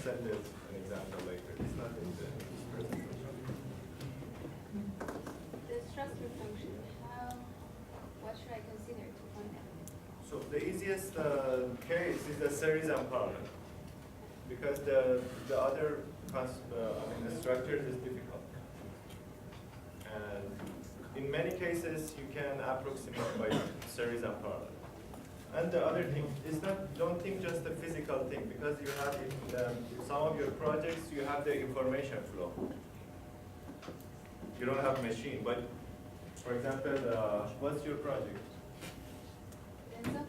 send it an example later. It's not in the presentation. The structure function, what should I consider to find out? So the easiest case is the series and parallel, because the other the structure is difficult. And in many cases, you can approximate by series and parallel. And the other thing is not, don't think just the physical thing, because you have in some of your projects, you have the information flow. You don't have machine, but for example, what's your project? Denso?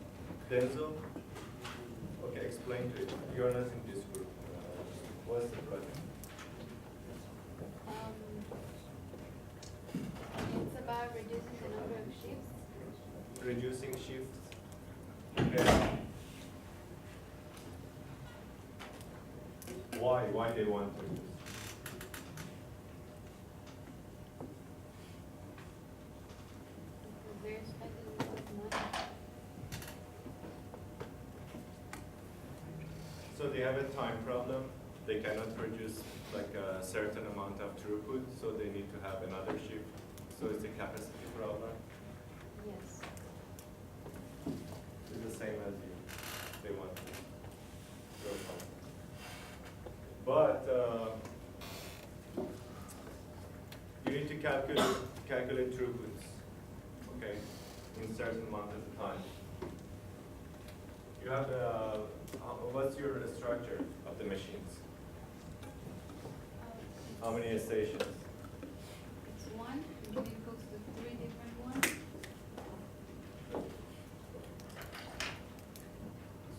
Denso? Okay, explain to it. You are not in this group. What's the project? It's about reducing the number of shifts. Reducing shifts. Okay. Why they want to reduce? Because they're spending a lot of money. So they have a time problem. They cannot produce like a certain amount of throughput, so they need to have another shift. So it's a capacity problem. Yes. It's the same as you. They want to grow fast. But you need to calculate throughputs, okay, in certain amount of time. You have what's your structure of the machines? How many stations? It's one, and then it goes to 3 different ones.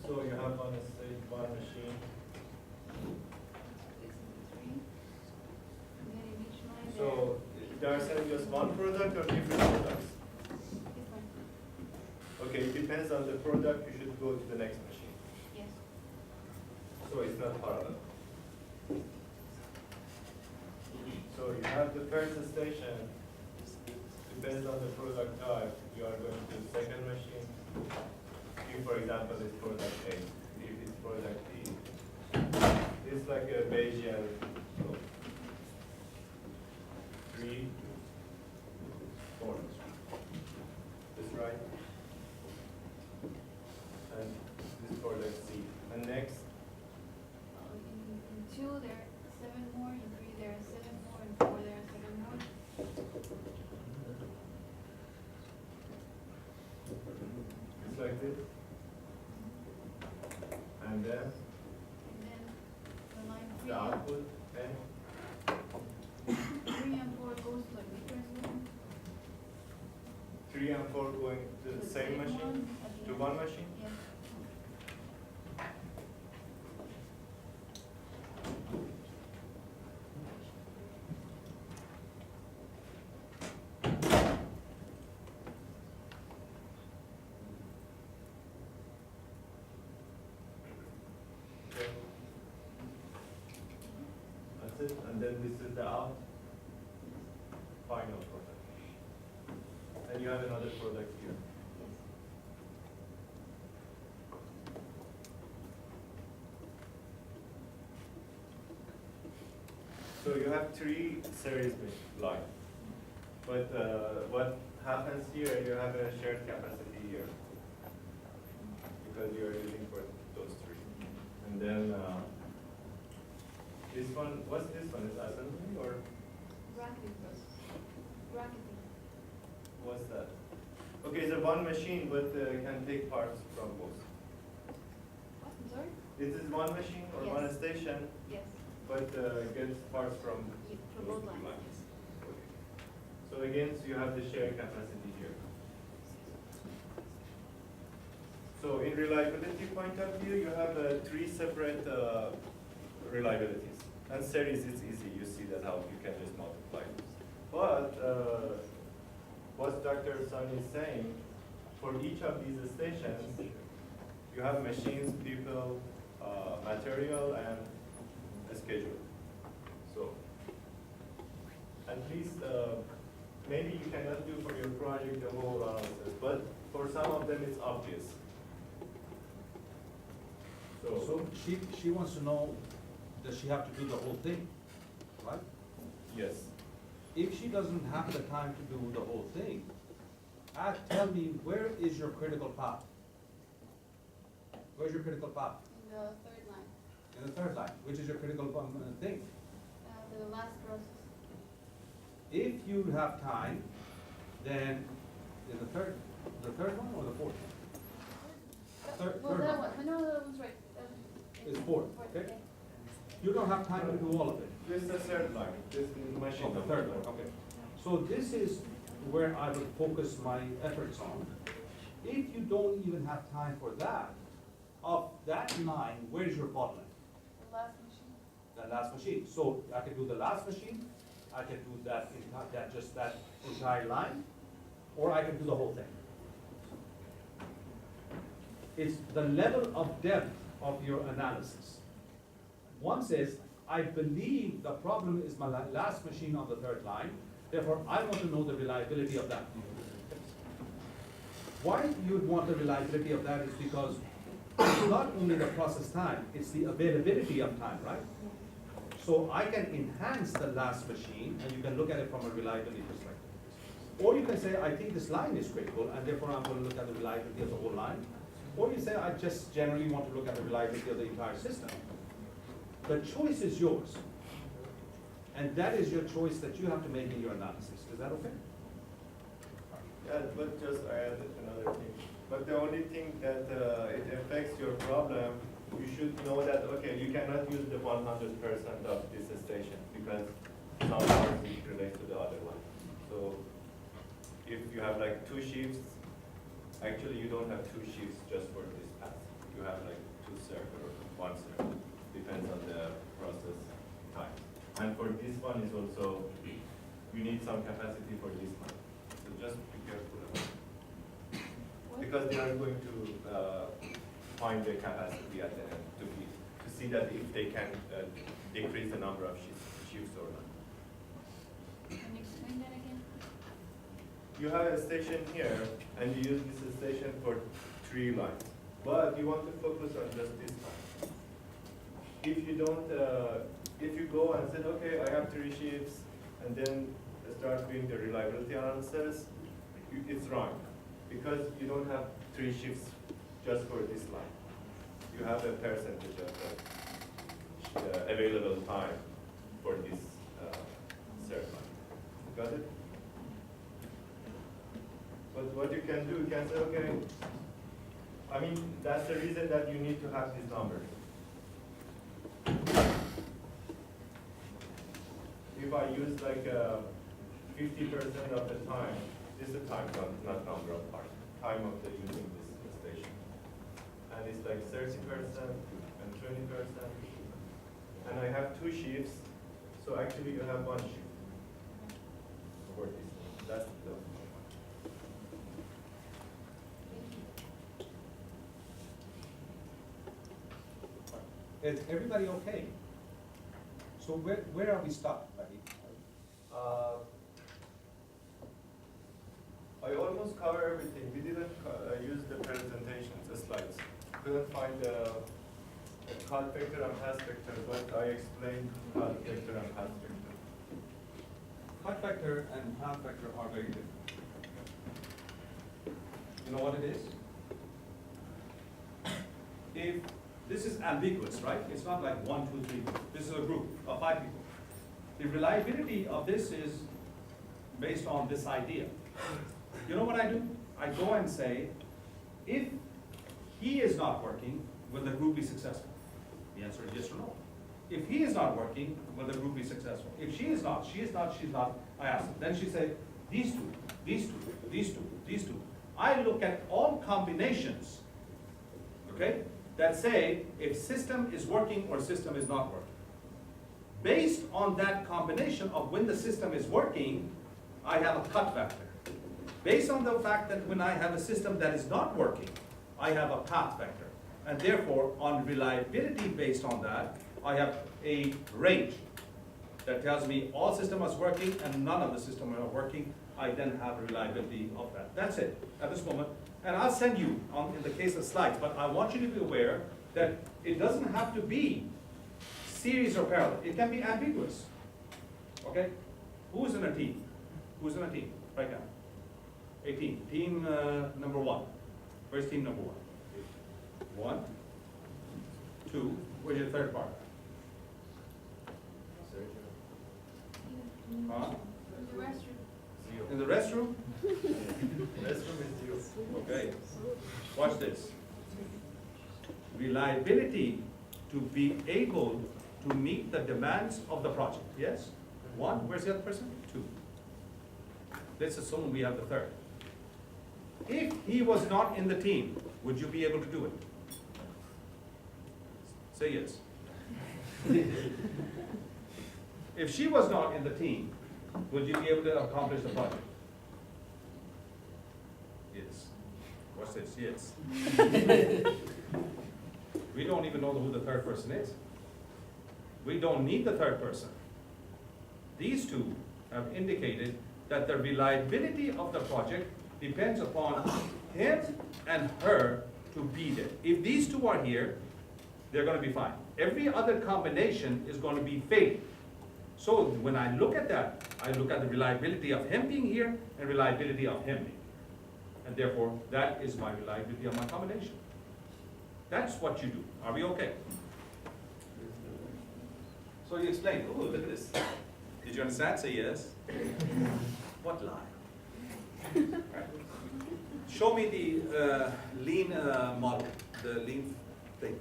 So you have one machine. This is the 3. And then in each line So they are selling just one product or different products? different. Okay, it depends on the product. You should go to the next machine. Yes. So it's not parallel. So you have the first station. Depends on the product type. You are going to the second machine. If, for example, it's product A. If it's product B, it's like a Bayesian flow. 3, 4. This right? And this product C. And next, In 2, there are 7 more. In 3, there are 7 more. In 4, there are 7 more. it's like this. And then And then the line 3, the output, and 3 and 4 goes to a different one. 3 and 4 going to the same machine, one at the to end. one machine. Yes. Okay. That's it, and then this is the out final product. And you have another product here. Yes. So you have 3 series lines. But what happens here, you have a shared capacity here. Because you are using for those 3. And then this one, what's this one? Is assembly or Bracketing. what's that? Okay, it's a one machine, but can take parts from both. What? I'm sorry? This is one machine or Yes. one station, Yes. but gets parts from From those both two lines. Okay. So again, so you have the shared capacity here. So in reliability point of view, you have 3 separate reliabilities. And series is easy. You see that how you can just multiply this. But what Dr. Sun is saying, for each of these stations, you have machines, people, material, and a schedule. So at least maybe you cannot do for your project the whole analysis, but for some of them it's obvious. So she wants to know does she have to do the whole thing, right? Yes. If she doesn't have the time to do the whole thing, tell me, where is your critical path? Where's your critical path? In the third line, In the third line, which is your critical thing. the last process. If you have time, then in the third one or the fourth? Third Well, one. that one, no, that one's right. It's fourth, okay? You don't have time to do all of it. This is the third line. This is machine. Oh, the third one, okay. So this is where I will focus my efforts on. If you don't even have time for that, of that line, where is your bottleneck? The last machine. The last machine. So I can do the last machine, I can do that entire line, or I can do the whole thing. It's the level of depth of your analysis. One says, I believe the problem is my last machine on the third line, therefore I want to know the reliability of that. Why you would want the reliability of that is because it's not only the process time, it's the availability of time, right? So I can enhance the last machine, and you can look at it from a reliability perspective. Or you can say, I think this line is critical, and therefore I'm going to look at the reliability of the whole line. Or you say, I just generally want to look at the reliability of the entire system. The choice is yours. And that is your choice that you have to make in your analysis. Is that okay? Yeah, but just I added another thing. But the only thing that it affects your problem, you should know that, okay, you cannot use the 100% of this station because some parts relate to the other one. So if you have like 2 shifts, actually you don't have 2 shifts just for this path. You have like 2 server or 1 server. Depends on the process time. And for this one is also, you need some capacity for this one. So just be careful about it. Because they are going to find the capacity at the end to see that if they can decrease the number of shifts or not. Can you explain that again? You have a station here, and you use this station for 3 lines, but you want to focus on just this line. If you don't, if you go and say, okay, I have 3 shifts, and then start doing the reliability analysis, it's wrong, because you don't have 3 shifts just for this line. You have a percentage of the available time for this third line. Got it? But what you can do, you can say, okay, I mean, that's the reason that you need to have these numbers. If I use like 50% of the time, this is the time, not number of parts, time of the using this station. And it's like 30% and 20%. And I have 2 shifts, so actually you have 1 shift for this. That's the Is everybody okay? So where are we stuck, buddy? I almost cover everything. We didn't use the presentations, the slides. Couldn't find the cut vector and path vector, but I explained cut vector and path vector. Cut vector and path vector are very different. You know what it is? If this is ambiguous, right? It's not like 1, 2, 3. This is a group of 5 people. The reliability of this is based on this idea. You know what I do? I go and say, if he is not working, will the group be successful? The answer is yes or no. If he is not working, will the group be successful? If she is not, she is not, she's not, I ask her. Then she said, these 2, these 2, these 2, these 2. I look at all combinations, okay, that say if system is working or system is not working. Based on that combination of when the system is working, I have a cut vector. Based on the fact that when I have a system that is not working, I have a path vector. And therefore, on reliability based on that, I have a range that tells me all systems are working and none of the systems are working. I then have a reliability of that. That's it at this moment. And I'll send you in the case of slides, but I want you to be aware that it doesn't have to be series or parallel. It can be ambiguous. Okay? Who's in a team? Who's in a team right now? A team. Team number one. Where's team number one? 1, 2. Where's your third partner? Huh? The restroom. Zero. In the restroom? Restroom is zero. Okay. Watch this. Reliability to be able to meet the demands of the project. Yes? 1. Where's the other person? 2. Let's assume we have the third. If he was not in the team, would you be able to do it? Say yes. If she was not in the team, would you be able to accomplish the project? Yes. What's this? Yes. We don't even know who the third person is. We don't need the third person. These two have indicated that the reliability of the project depends upon him and her to be there. If these two are here, they're going to be fine. Every other combination is going to be failing. So when I look at that, I look at the reliability of him being here and reliability of him being here. And therefore, that is my reliability of my combination. That's what you do. Are we okay? So you explain. Oh, look at this. Did you understand? Say yes. What lie? Right. Show me the lean model, the lean thing.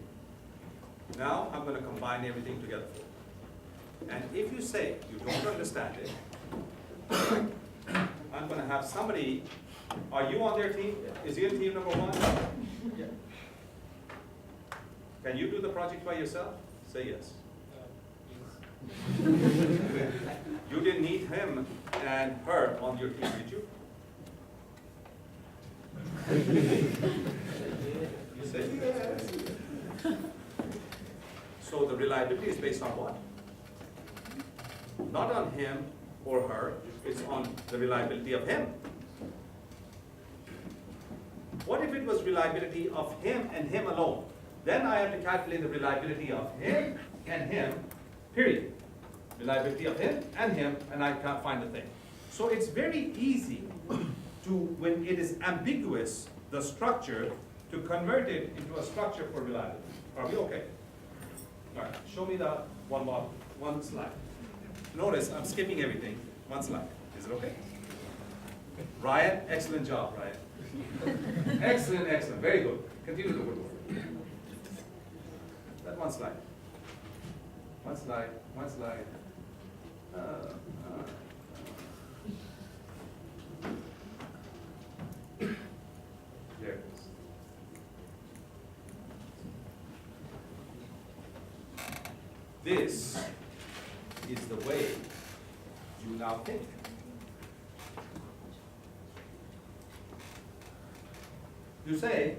Now I'm going to combine everything together for you. And if you say you don't understand it, I'm going to have somebody. Are you on their team? Is he in team number 1? Yeah. Can you do the project by yourself? Say yes. You didn't need him and her on your team, did you? You said yes. So the reliability is based on what? Not on him or her, it's on the reliability of him. What if it was reliability of him and him alone? Then I have to calculate the reliability of him and him, period. Reliability of him, and I can't find the thing. So it's very easy to, when it is ambiguous, the structure, to convert it into a structure for reliability. Are we okay? All right, show me the one slide. Notice I'm skipping everything. One slide. Is it okay? Ryan, excellent job, Ryan. Excellent, excellent. Very good. Continue the good work. That one slide. One slide. One slide. There it is. This is the way you now think. You say,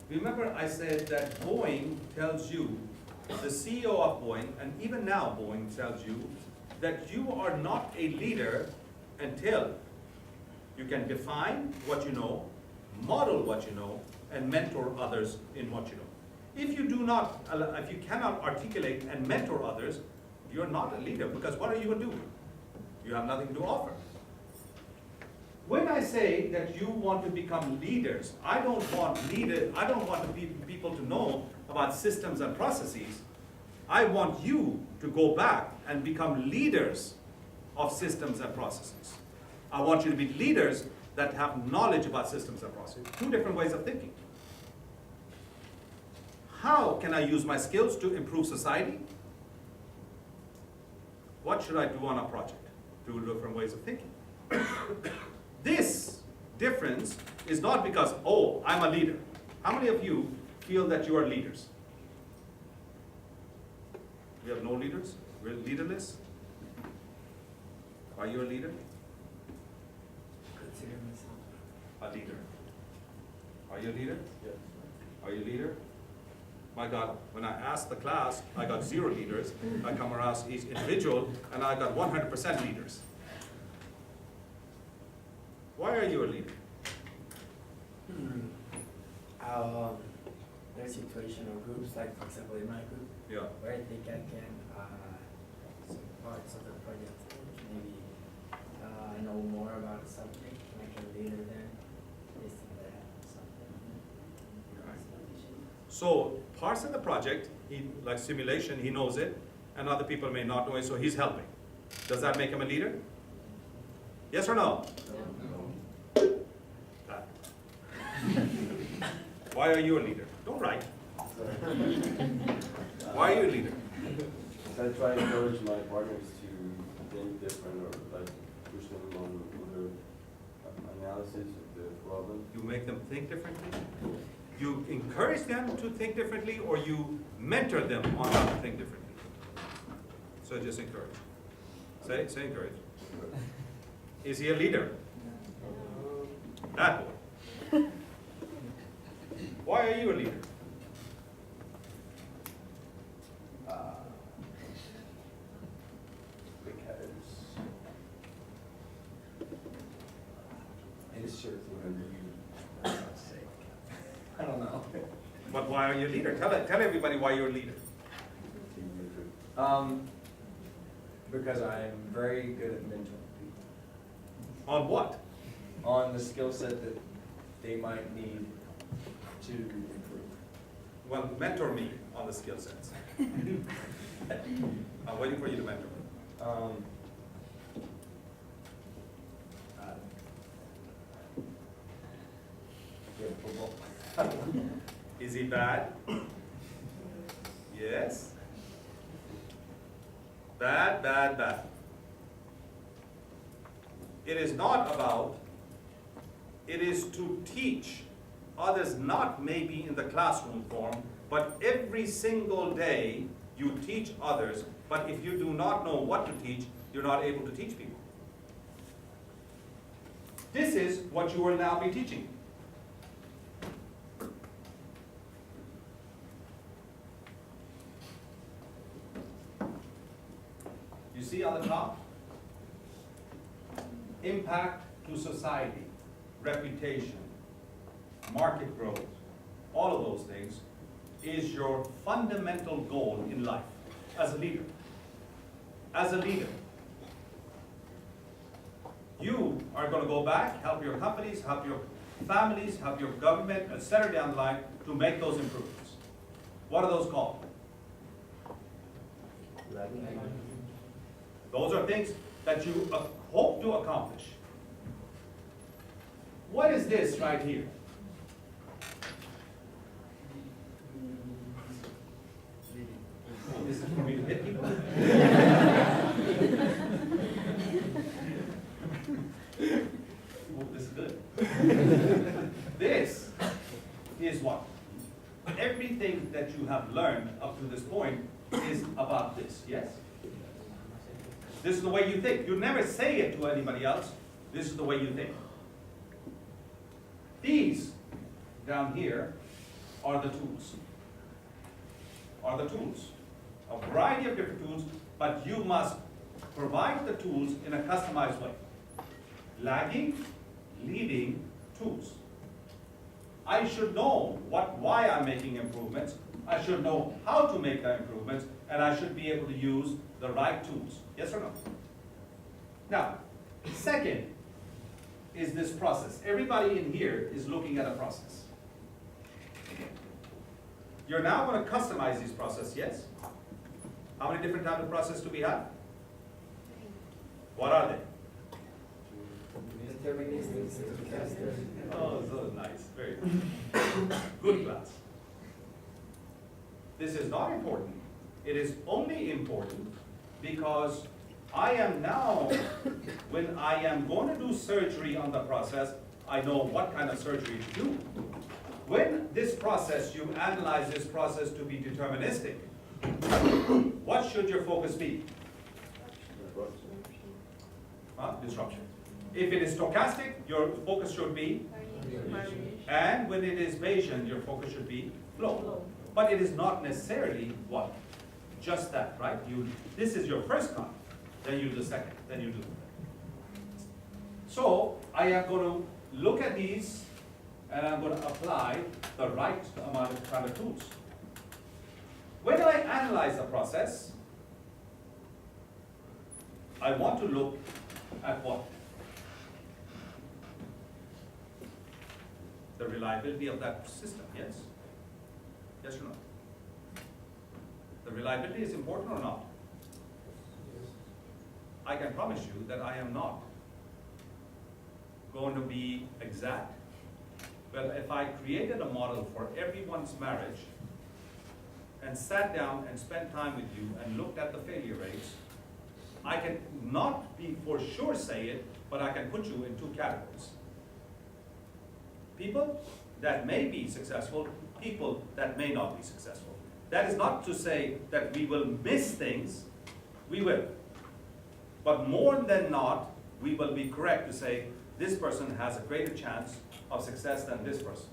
remember I said that Boeing tells you, the CEO of Boeing, and even now Boeing tells you, that you are not a leader until you can define what you know, model what you know, and mentor others in what you know. If you do not, if you cannot articulate and mentor others, you're not a leader, because what are you going to do? You have nothing to offer. When I say that you want to become leaders, I don't want the people to know about systems and processes. I want you to go back and become leaders of systems and processes. I want you to be leaders that have knowledge about systems and processes. Two different ways of thinking. How can I use my skills to improve society? What should I do on a project? Two different ways of thinking. This difference is not because, oh, I'm a leader. How many of you feel that you are leaders? We have no leaders? We're leaderless? Are you a leader? Consider myself. A leader. Are you a leader? Yes. Are you a leader? My God, when I asked the class, I got 0 leaders. I come around each individual, and I got 100% leaders. Why are you a leader? their situation or groups, like for example in my group, Yeah. where I think I can, some parts of the project, maybe, I know more about the subject, and I can lead it then, based on that, something. So parts of the project, he, like simulation, he knows it, and other people may not know it, so he's helping. Does that make him a leader? Yes or no? Pat. Why are you a leader? Don't write. Why are you a leader? I try to encourage my partners to think different or like push them on other analysis of the problem. You make them think differently? You encourage them to think differently, or you mentor them on how to think differently? So just encourage. Say encourage. Is he a leader? That boy. Why are you a leader? Because it's certain whenever you I don't know. But why are you a leader? Tell everybody why you're a leader. Because I'm very good at mentoring people On what? on the skill set that they might need to improve. Well, mentor me on the skill sets. I'm waiting for you to mentor me. Good football. Is he bad? Yes. Bad, bad, bad. It is not about, it is to teach others, not maybe in the classroom form, but every single day you teach others, but if you do not know what to teach, you're not able to teach people. This is what you will now be teaching. You see on the top? Impact to society, reputation, market growth, all of those things is your fundamental goal in life as a leader. As a leader, you are going to go back, help your companies, help your families, help your government, etc. down the line to make those improvements. What are those called? Those are things that you hope to accomplish. What is this right here? This is for me to hit people? Oh, this is good. This is what? Everything that you have learned up to this point is about this, yes? This is the way you think. You never say it to anybody else. This is the way you think. These down here are the tools. Are the tools. A variety of different tools, but you must provide the tools in a customized way. Lagging, leading, tools. I should know why I'm making improvements. I should know how to make the improvements, and I should be able to use the right tools. Yes or no? Now, second is this process. Everybody in here is looking at a process. You're now going to customize this process, yes? How many different types of processes do we have? What are they? Oh, so nice. Very good. Good class. This is not important. It is only important because I am now, when I am going to do surgery on the process, I know what kind of surgery to do. When this process, you analyze this process to be deterministic, what should your focus be? Disruption. If it is stochastic, your focus should be, and when it is Bayesian, your focus should be flow. But it is not necessarily what? Just that, right? This is your first kind, then you do the second, then you do the third. So I am going to look at these and I'm going to apply the right amount of kind of tools. When I analyze the process, I want to look at what? The reliability of that system, yes? Yes or no? The reliability is important or not? I can promise you that I am not going to be exact. Well, if I created a model for everyone's marriage and sat down and spent time with you and looked at the failure rates, I can not be for sure say it, but I can put you in two categories. People that may be successful, people that may not be successful. That is not to say that we will miss things, we will. But more than not, we will be correct to say this person has a greater chance of success than this person.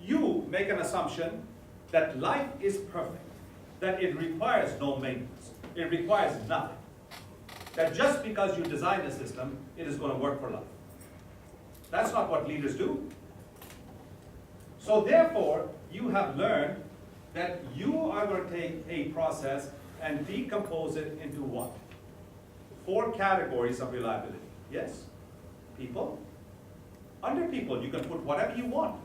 You make an assumption that life is perfect, that it requires no maintenance, it requires nothing. That just because you design a system, it is going to work for life. That's not what leaders do. So therefore, you have learned that you are going to take a process and decompose it into what? 4 categories of reliability. Yes? People. Under people, you can put whatever you want.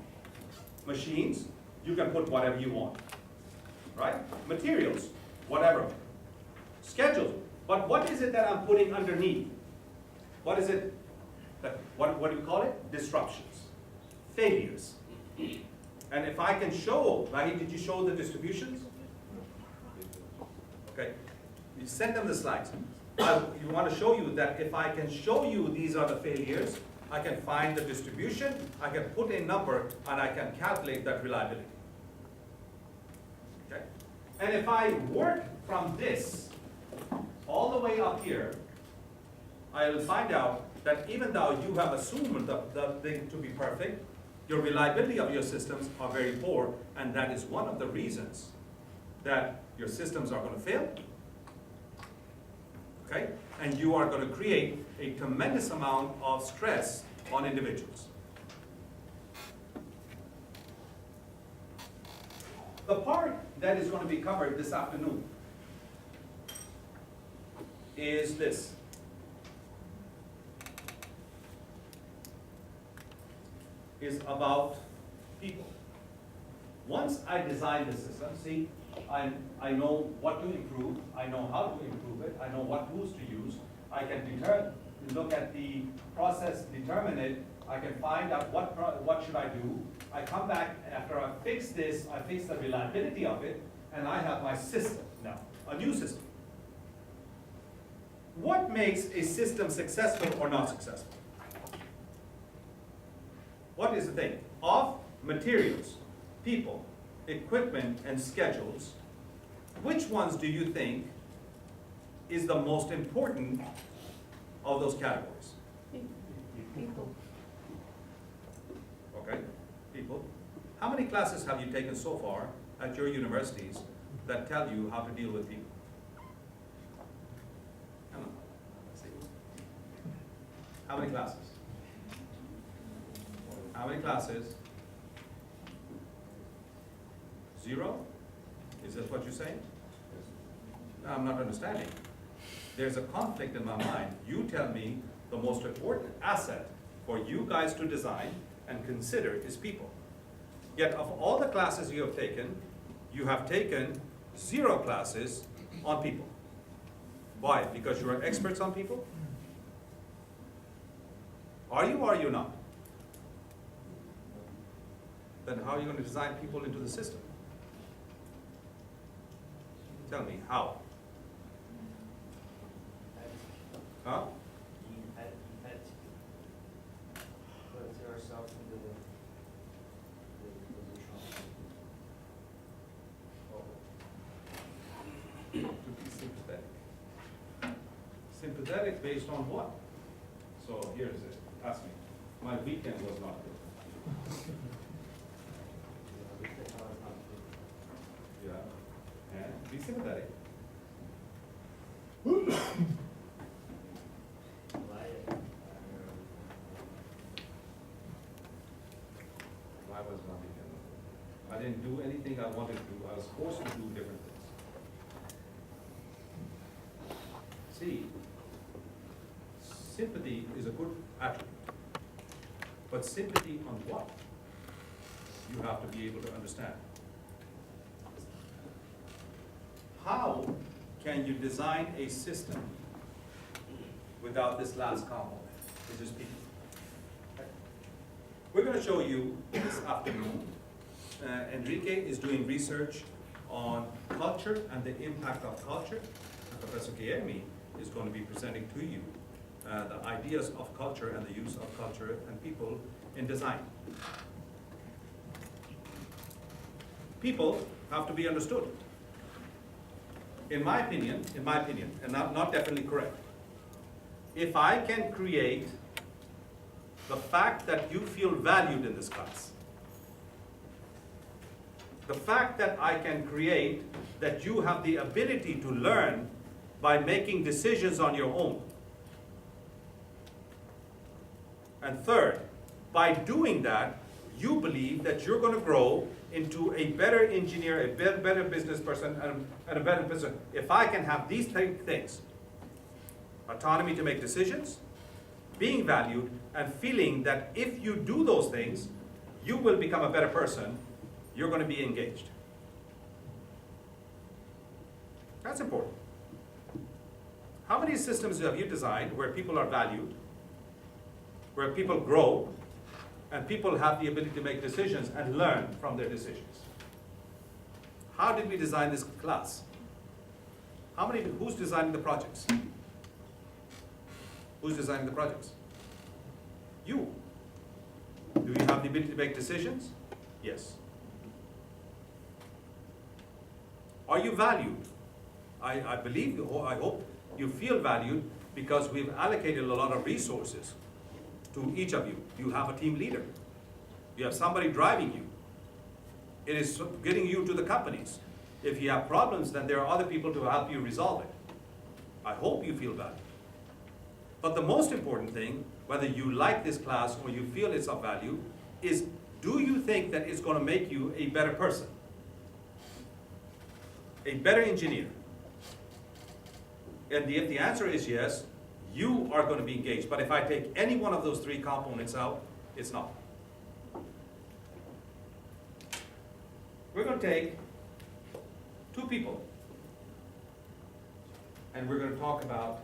Machines, you can put whatever you want. Right? Materials, whatever. Schedules. But what is it that I'm putting underneath? What is it? What do you call it? Disruptions. Failures. And if I can show, Maggie, did you show the distributions? Okay. You send them the slides. You want to show you that if I can show you these are the failures, I can find the distribution, I can put a number, and I can calculate that reliability. Okay? And if I work from this all the way up here, I will find out that even though you have assumed the thing to be perfect, your reliability of your systems are very poor, and that is one of the reasons that your systems are going to fail. Okay? And you are going to create a tremendous amount of stress on individuals. The part that is going to be covered this afternoon is this. Is about people. Once I design the system, see, I know what to improve, I know how to improve it, I know what tools to use, I can look at the process, determine it, I can find out what should I do. I come back after I fix this, I fix the reliability of it, and I have my system now, a new system. What makes a system successful or not successful? What is the thing? Of materials, people, equipment, and schedules, which ones do you think is the most important of those categories? People. Okay, people. How many classes have you taken so far at your universities that tell you how to deal with people? Come on. Let's see. How many classes? How many classes? 0? Is that what you're saying? I'm not understanding. There's a conflict in my mind. You tell me the most important asset for you guys to design and consider is people. Yet of all the classes you have taken 0 classes on people. Why? Because you are experts on people? Are you or are you not? Then how are you going to design people into the system? Tell me, how? Huh? You had to put yourself in the position. To be sympathetic. Sympathetic based on what? So here's it. Ask me. My weekend was not good. Yeah. And be sympathetic. see, sympathy is a good attribute. But sympathy on what? You have to be able to understand. How can you design a system without this last component, which is people? Okay. We're going to show you this afternoon. Enrique is doing research on culture and the impact of culture. And Professor Guilherme is going to be presenting to you the ideas of culture and the use of culture and people in design. People have to be understood. In my opinion, and not definitely correct, if I can create the fact that you feel valued in this class, the fact that I can create that you have the ability to learn by making decisions on your own. And third, by doing that, you believe that you're going to grow into a better engineer, a better business person, and a better business. If I can have these things, autonomy to make decisions, being valued, and feeling that if you do those things, you will become a better person, you're going to be engaged. That's important. How many systems have you designed where people are valued, where people grow, and people have the ability to make decisions and learn from their decisions? How did we design this class? Who's designing the projects? Who's designing the projects? You. Do you have the ability to make decisions? Yes. Are you valued? I believe, or I hope you feel valued because we've allocated a lot of resources to each of you. You have a team leader. You have somebody driving you. It is getting you to the companies. If you have problems, then there are other people to help you resolve it. I hope you feel valued. But the most important thing, whether you like this class or you feel it's of value, is do you think that it's going to make you a better person? A better engineer? And if the answer is yes, you are going to be engaged. But if I take any one of those three components out, it's not. We're going to take two people, and we're going to talk about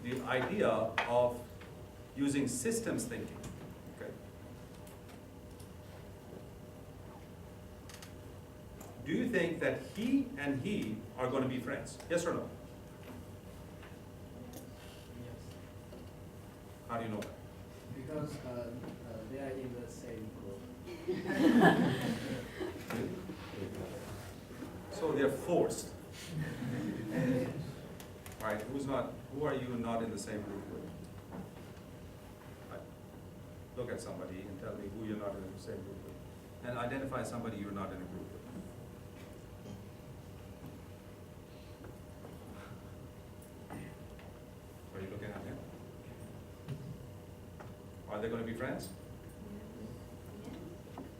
the idea of using systems thinking. Okay. Do you think that he and he are going to be friends? Yes or no? Yes. How do you know that? Because they are in the same group. So they're forced. All right, who are you not in the same group with? Right. Look at somebody and tell me who you're not in the same group with. And identify somebody you're not in a group with. Are you looking at him? Are they going to be friends?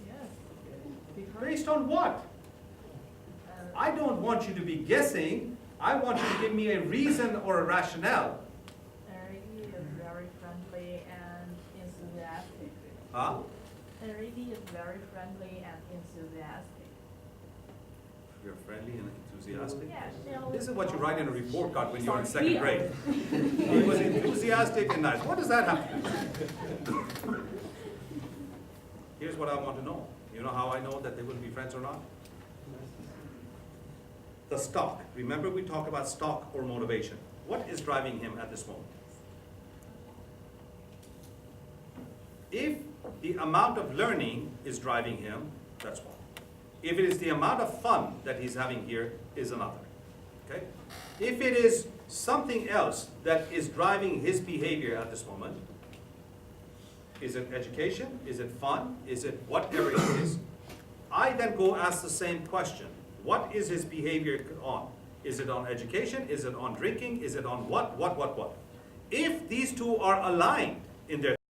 Yes. Based on what? I don't want you to be guessing. I want you to give me a reason or a rationale. Enrique is very friendly and enthusiastic. Huh? Enrique is very friendly and enthusiastic. You're friendly and enthusiastic? Yeah, This is what you write in a report card when you're in Sorry. second grade. He was enthusiastic and nice. What does that have to do? Here's what I want to know. You know how I know that they will be friends or not? The stock. Remember we talked about stock or motivation. What is driving him at this moment? If the amount of learning is driving him, that's one. If it is the amount of fun that he's having here, is another. Okay? If it is something else that is driving his behavior at this moment, is it education? Is it fun? Is it whatever it is? I then go ask the same question. What is his behavior on? Is it on education? Is it on drinking? Is it on what? If these two are aligned in their